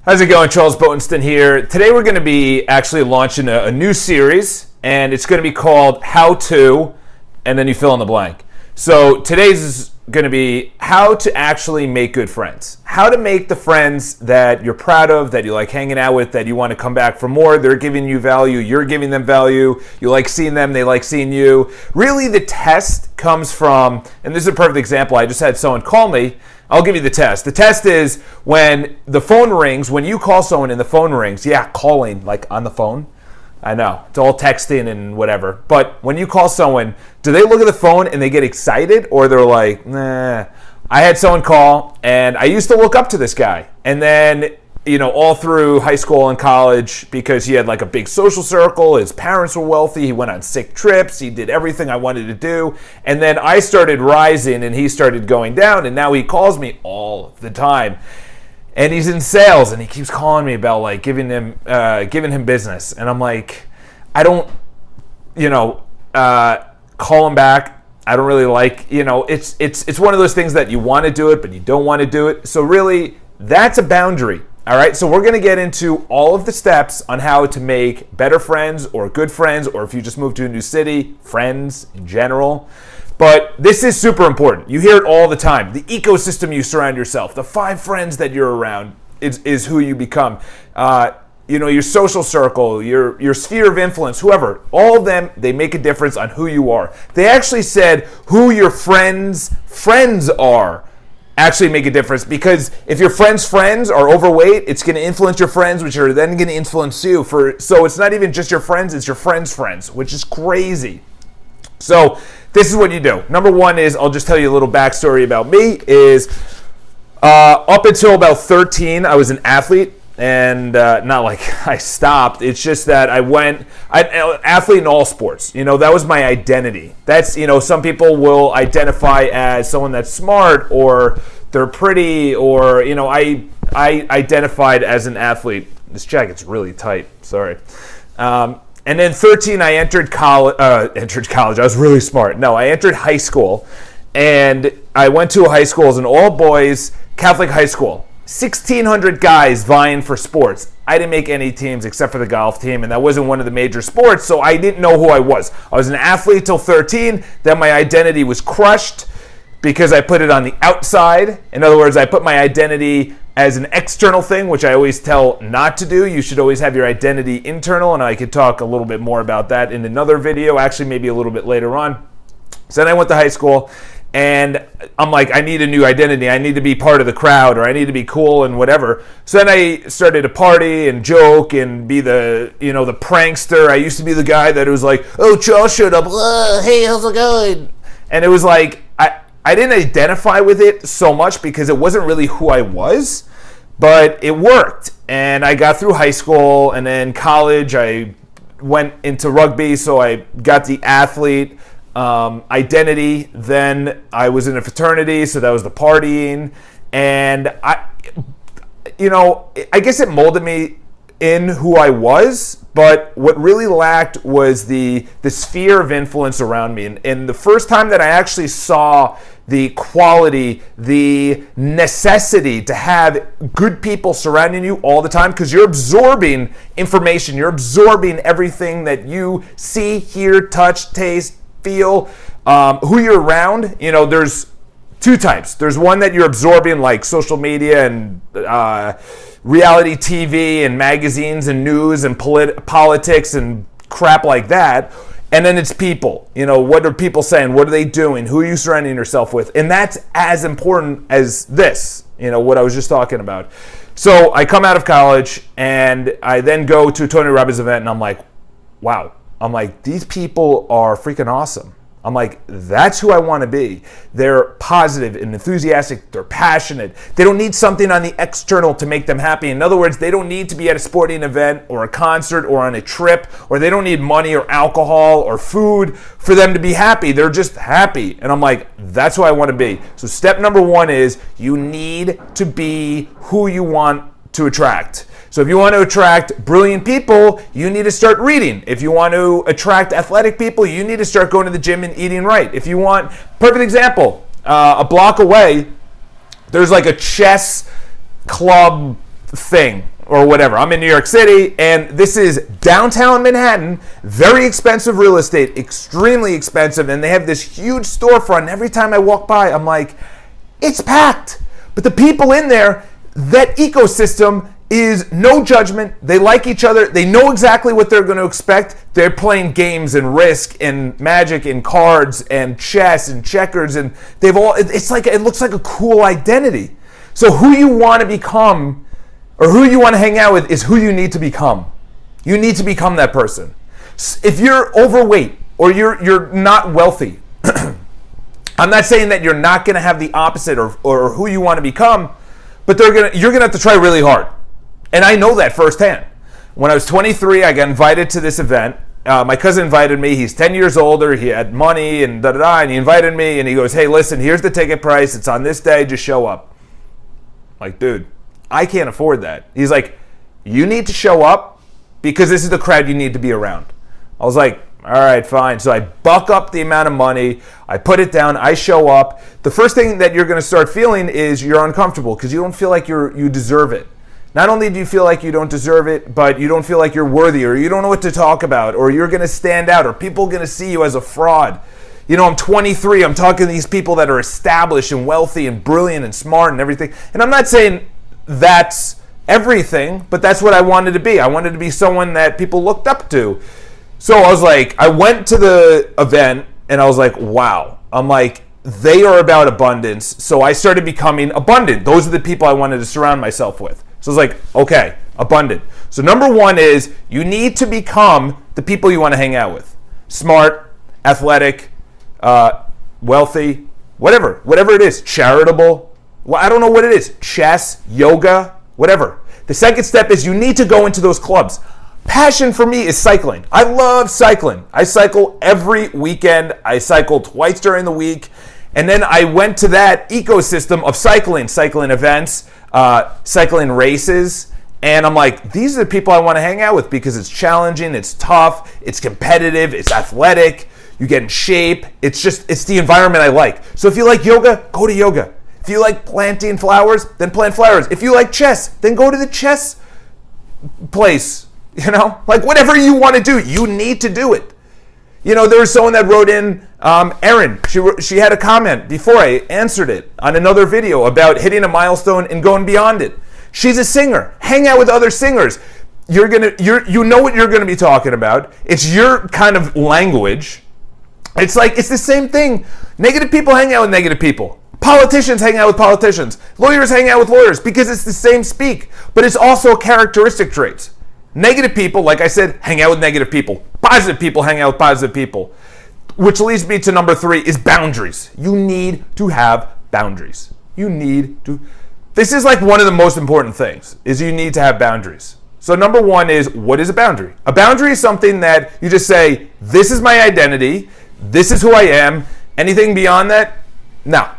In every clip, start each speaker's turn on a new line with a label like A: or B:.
A: How's it going? Charles Botenston here. Today we're going to be actually launching a new series, and it's going to be called How To, and then you fill in the blank. So today's is going to be how to actually make good friends. How to make the friends that you're proud of, that you like hanging out with, that you want to come back for more. They're giving you value, you're giving them value, you like seeing them, they like seeing you. Really the test comes from, and this is a perfect example, I just had someone call me. I'll give you the test. The test is when the phone rings, when you call someone and the phone rings, calling, like on the phone. I know, it's all texting and whatever. But when you call someone, do they look at the phone and they get excited, or they're like, nah? I had someone call, and I used to look up to this guy. And then, all through high school and college, because he had like a big social circle, his parents were wealthy, he went on sick trips, he did everything I wanted to do. And then I started rising and he started going down, and now he calls me all the time. And he's in sales, and he keeps calling me about like giving him business. And I'm like, I don't, call him back. I don't really like, it's one of those things that you want to do it, but you don't want to do it. So really, that's a boundary. All right, so we're going to get into all of the steps on how to make better friends or good friends, or if you just moved to a new city, friends in general. But this is super important. You hear it all the time. The ecosystem you surround yourself, the 5 friends that you're around is who you become. Your social circle, your sphere of influence, whoever, all of them, they make a difference on who you are. They actually said who your friends' friends are actually make a difference, because if your friends' friends are overweight, it's going to influence your friends, which are then going to influence you. So it's not even just your friends, it's your friends' friends, which is crazy. So this is what you do. Number one is, I'll just tell you a little backstory about me, is up until about 13, I was an athlete. And not like I stopped. It's just that athlete in all sports. That was my identity. That's, some people will identify as someone that's smart, or they're pretty, or, I identified as an athlete. This jacket's really tight. Sorry. And then 13, I entered college. I was really smart. No, I entered high school, and I went to a high school as an all-boys Catholic high school. 1,600 guys vying for sports. I didn't make any teams except for the golf team, and that wasn't one of the major sports, so I didn't know who I was. I was an athlete till 13, then my identity was crushed because I put it on the outside. In other words, I put my identity as an external thing, which I always tell not to do. You should always have your identity internal, and I could talk a little bit more about that in another video, actually maybe a little bit later on. So then I went to high school, and I'm like, I need a new identity. I need to be part of the crowd, or I need to be cool and whatever. So then I started to party and joke and be the prankster. I used to be the guy that was like, oh, Charles showed up. Hey, how's it going? And it was like, I didn't identify with it so much because it wasn't really who I was, but it worked. And I got through high school, and then college, I went into rugby, so I got the athlete identity. Then I was in a fraternity, so that was the partying, and I guess it molded me in who I was, but what really lacked was the sphere of influence around me. And the first time that I actually saw the quality, the necessity to have good people surrounding you all the time, because you're absorbing information, you're absorbing everything that you see, hear, touch, taste, feel, who you're around. There's 2 types. There's one that you're absorbing, like social media and reality TV and magazines and news and politics and crap like that. And then it's people. What are people saying? What are they doing? Who are you surrounding yourself with? And that's as important as this, what I was just talking about. So I come out of college, and I then go to a Tony Robbins event, and I'm like, wow. I'm like, these people are freaking awesome. I'm like, that's who I want to be. They're positive and enthusiastic. They're passionate. They don't need something on the external to make them happy. In other words, they don't need to be at a sporting event or a concert or on a trip, or they don't need money or alcohol or food for them to be happy. They're just happy. And I'm like, that's who I want to be. So step number 1 is you need to be who you want to attract. So if you want to attract brilliant people, you need to start reading. If you want to attract athletic people, you need to start going to the gym and eating right. If you want, perfect example, a block away, there's like a chess club thing or whatever. I'm in New York City, and this is downtown Manhattan, very expensive real estate, extremely expensive, and they have this huge storefront. And every time I walk by, I'm like, it's packed. But the people in there, that ecosystem is no judgment. They like each other. They know exactly what they're going to expect. They're playing games and Risk and Magic and cards and chess and checkers, and they've all, it's like, it looks like a cool identity. So who you want to become or who you want to hang out with is who you need to become. You need to become that person. If you're overweight or you're not wealthy, I'm not saying that you're not going to have the opposite or who you want to become, but you're going to have to try really hard. And I know that firsthand. When I was 23, I got invited to this event. My cousin invited me. He's 10 years older. He had money and da-da-da, and he invited me, and he goes, hey, listen, here's the ticket price. It's on this day. Just show up. Like, dude, I can't afford that. He's like, you need to show up because this is the crowd you need to be around. I was like, all right, fine. So I buck up the amount of money. I put it down. I show up. The first thing that you're going to start feeling is you're uncomfortable because you don't feel like you deserve it. Not only do you feel like you don't deserve it, but you don't feel like you're worthy, or you don't know what to talk about, or you're going to stand out, or people are going to see you as a fraud. You know, I'm 23. I'm talking to these people that are established and wealthy and brilliant and smart and everything. And I'm not saying that's everything, but that's what I wanted to be. I wanted to be someone that people looked up to. So I was like, I went to the event and I was like, wow. I'm like, they are about abundance. So I started becoming abundant. Those are the people I wanted to surround myself with. So I was like, okay, abundant. So number one is you need to become the people you want to hang out with. Smart, athletic, wealthy, whatever it is, charitable. Well, I don't know what it is. Chess, yoga, whatever. The second step is you need to go into those clubs. Passion for me is cycling. I love cycling. I cycle every weekend. I cycle twice during the week. And then I went to that ecosystem of cycling events, cycling races. And I'm like, these are the people I want to hang out with because it's challenging, it's tough, it's competitive, it's athletic, you get in shape. It's the environment I like. So if you like yoga, go to yoga. If you like planting flowers, then plant flowers. If you like chess, then go to the chess place. You know, like whatever you want to do, you need to do it. You know, there was someone that wrote in, Erin, she had a comment before I answered it on another video about hitting a milestone and going beyond it. She's a singer. Hang out with other singers. You know what you're gonna be talking about. It's your kind of language. It's the same thing. Negative people hang out with negative people. Politicians hang out with politicians. Lawyers hang out with lawyers because it's the same speak, but it's also characteristic traits. Negative people, like I said, hang out with negative people. Positive people hang out with positive people. Which leads me to number 3 is boundaries. You need to have boundaries. This is like one of the most important things, is you need to have boundaries. So number 1 is, what is a boundary? A boundary is something that you just say, this is my identity, this is who I am. Anything beyond that, no.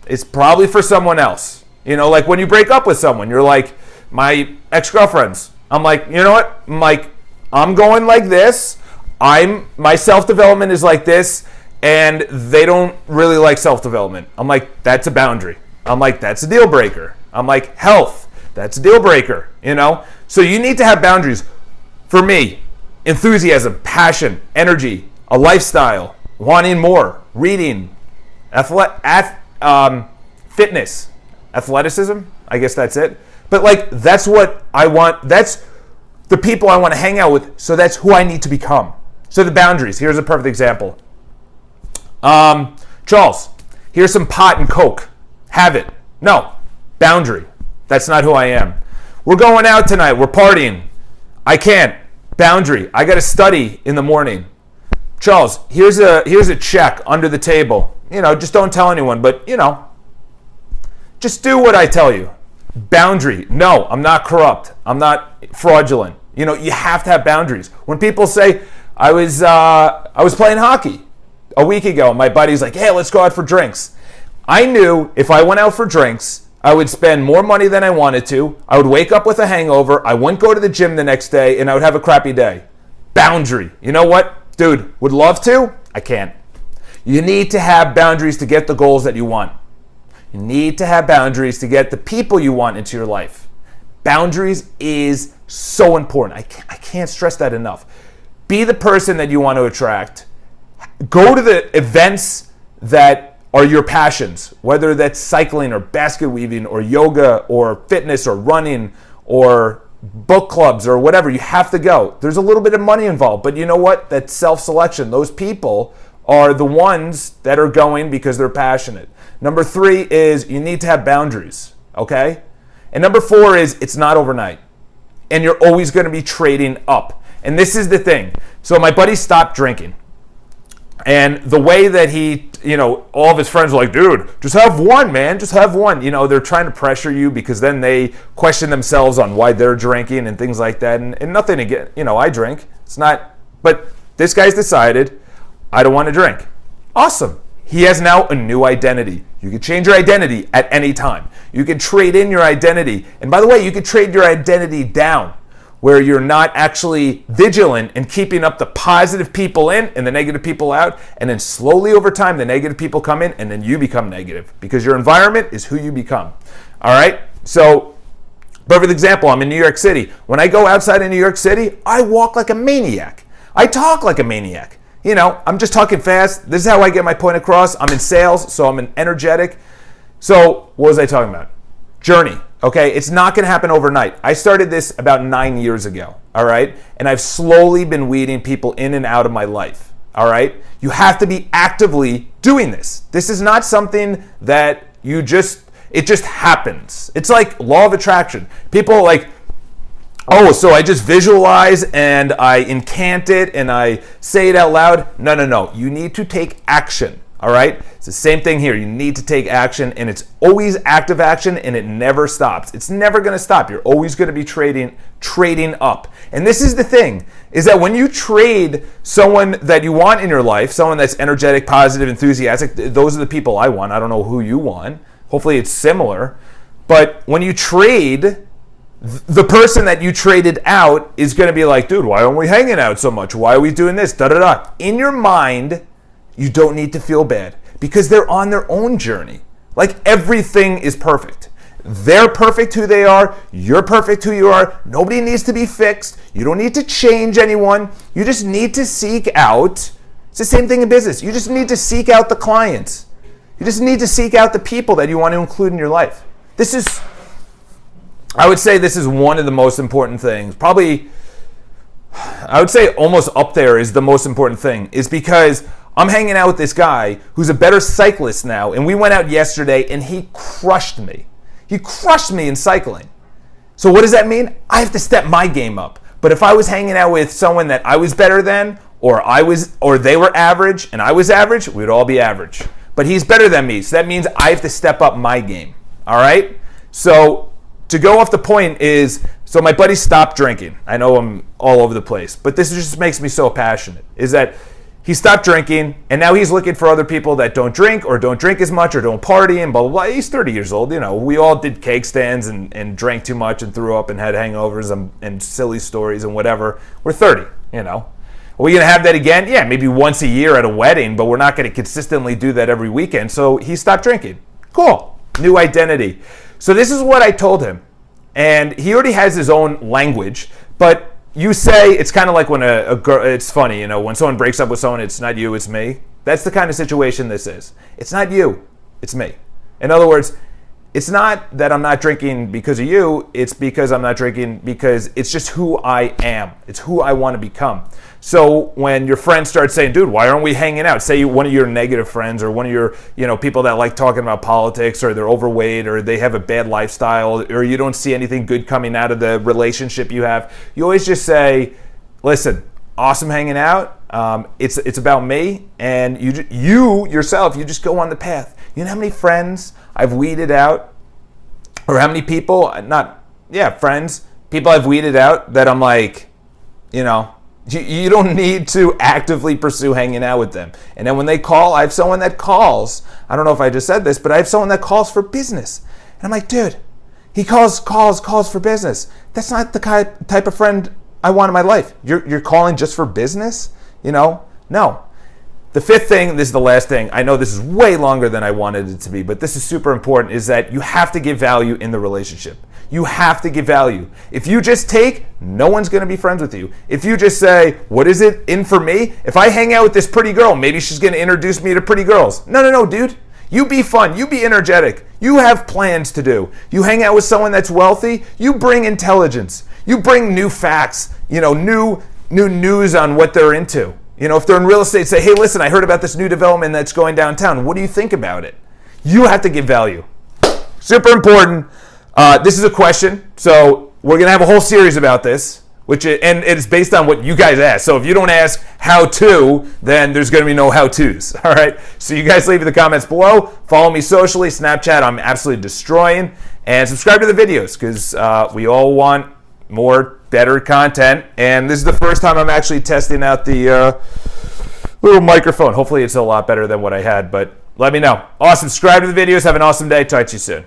A: It's probably for someone else. You know, like when you break up with someone, you're like, my ex-girlfriends. I'm like, you know what? I'm going like this. My self-development is like this, and they don't really like self-development. I'm like, that's a boundary. I'm like, that's a deal breaker. I'm like, health, that's a deal breaker, you know? So you need to have boundaries. For me, enthusiasm, passion, energy, a lifestyle, wanting more, reading, fitness, athleticism, I guess that's it. But like, that's what I want. That's the people I want to hang out with. So that's who I need to become. So the boundaries. Here's a perfect example. Charles, here's some pot and Coke. Have it. No. Boundary. That's not who I am. We're going out tonight. We're partying. I can't. Boundary. I got to study in the morning. Charles, here's a check under the table. You know, just don't tell anyone. But, you know, just do what I tell you. Boundary. No, I'm not corrupt. I'm not fraudulent. You know, you have to have boundaries. When people say, I was playing hockey a week ago, and my buddy's like, hey, let's go out for drinks. I knew if I went out for drinks, I would spend more money than I wanted to. I would wake up with a hangover. I wouldn't go to the gym the next day, and I would have a crappy day. Boundary. You know what? Dude, would love to. I can't. You need to have boundaries to get the goals that you want. You need to have boundaries to get the people you want into your life. Boundaries is so important. I can't stress that enough. Be the person that you want to attract. Go to the events that are your passions, whether that's cycling or basket weaving or yoga or fitness or running or book clubs or whatever. You have to go. There's a little bit of money involved, but you know what? That's self-selection. Those people are the ones that are going because they're passionate. Number 3 is you need to have boundaries, okay? And number 4 is it's not overnight. And you're always going to be trading up. And this is the thing. So my buddy stopped drinking. And the way that he, all of his friends were like, dude, just have one, man. Just have one. They're trying to pressure you because then they question themselves on why they're drinking and things like that. And nothing again, I drink. It's not, but this guy's decided, I don't want to drink. Awesome. He has now a new identity. You can change your identity at any time. You can trade in your identity. And by the way, you can trade your identity down, where you're not actually vigilant in keeping up the positive people in and the negative people out. And then slowly over time, the negative people come in and then you become negative because your environment is who you become. All right? So, perfect example, I'm in New York City. When I go outside in New York City, I walk like a maniac. I talk like a maniac. I'm just talking fast. This is how I get my point across. I'm in sales, so I'm energetic. So, what was I talking about? Journey. Okay, it's not going to happen overnight. I started this about 9 years ago, all right? And I've slowly been weeding people in and out of my life, all right? You have to be actively doing this. This is not something that it just happens. It's like law of attraction. People are like, oh, so I just visualize and I incant it and I say it out loud. No. You need to take action. All right? It's the same thing here. You need to take action, and it's always active action, and it never stops. It's never going to stop. You're always going to be trading up. And this is the thing, is that when you trade someone that you want in your life, someone that's energetic, positive, enthusiastic, those are the people I want. I don't know who you want. Hopefully it's similar. But when you trade, the person that you traded out is going to be like, dude, why aren't we hanging out so much? Why are we doing this? Da-da-da. In your mind, you don't need to feel bad because they're on their own journey. Like everything is perfect. They're perfect who they are. You're perfect who you are. Nobody needs to be fixed. You don't need to change anyone. You just need to seek out. It's the same thing in business. You just need to seek out the clients. You just need to seek out the people that you want to include in your life. I would say this is one of the most important things. Probably, I would say almost up there is the most important thing, is because I'm hanging out with this guy who's a better cyclist now, and we went out yesterday, and he crushed me. He crushed me in cycling. So what does that mean? I have to step my game up. But if I was hanging out with someone that I was better than, or they were average, and I was average, we'd all be average. But he's better than me, so that means I have to step up my game. All right? So to go off the point is, so my buddy stopped drinking. I know I'm all over the place, but this just makes me so passionate, is that he stopped drinking, and now he's looking for other people that don't drink or don't drink as much or don't party and blah, blah, blah. He's 30 years old. We all did cake stands and drank too much and threw up and had hangovers and silly stories and whatever. We're 30, Are we going to have that again? Yeah, maybe once a year at a wedding, but we're not going to consistently do that every weekend. So he stopped drinking. Cool. New identity. So this is what I told him. And he already has his own language, but you say, it's kind of like when a girl, it's funny, when someone breaks up with someone, it's not you, it's me. That's the kind of situation this is. It's not you, it's me. In other words, it's not that I'm not drinking because of you, it's because I'm not drinking because it's just who I am. It's who I want to become. So when your friends start saying, dude, why aren't we hanging out? Say one of your negative friends or one of your, people that like talking about politics, or they're overweight, or they have a bad lifestyle, or you don't see anything good coming out of the relationship you have. You always just say, listen, awesome hanging out. It's about me, and you yourself, you just go on the path. You know how many friends I've weeded out, or how many people, friends, people I've weeded out that I'm like, you don't need to actively pursue hanging out with them. And then when they call, I have someone that calls. I don't know if I just said this, but I have someone that calls for business. And I'm like, dude, he calls for business. That's not the type of friend I want in my life. You're calling just for business? No. The fifth thing, this is the last thing. I know this is way longer than I wanted it to be, but this is super important, is that you have to give value in the relationship. You have to give value. If you just take, no one's going to be friends with you. If you just say, what is it in for me? If I hang out with this pretty girl, maybe she's going to introduce me to pretty girls. No, dude. You be fun. You be energetic. You have plans to do. You hang out with someone that's wealthy. You bring intelligence. You bring new facts, new news on what they're into. If they're in real estate, say, hey, listen, I heard about this new development that's going downtown. What do you think about it? You have to give value. Super important. This is a question. So we're going to have a whole series about this. And it's based on what you guys ask. So if you don't ask how to, then there's going to be no how-tos. All right. So you guys leave in the comments below. Follow me socially, Snapchat. I'm absolutely destroying. And subscribe to the videos because we all want more, better content. And this is the first time I'm actually testing out the little microphone. Hopefully it's a lot better than what I had. But let me know. Awesome. Subscribe to the videos. Have an awesome day. Talk to you soon.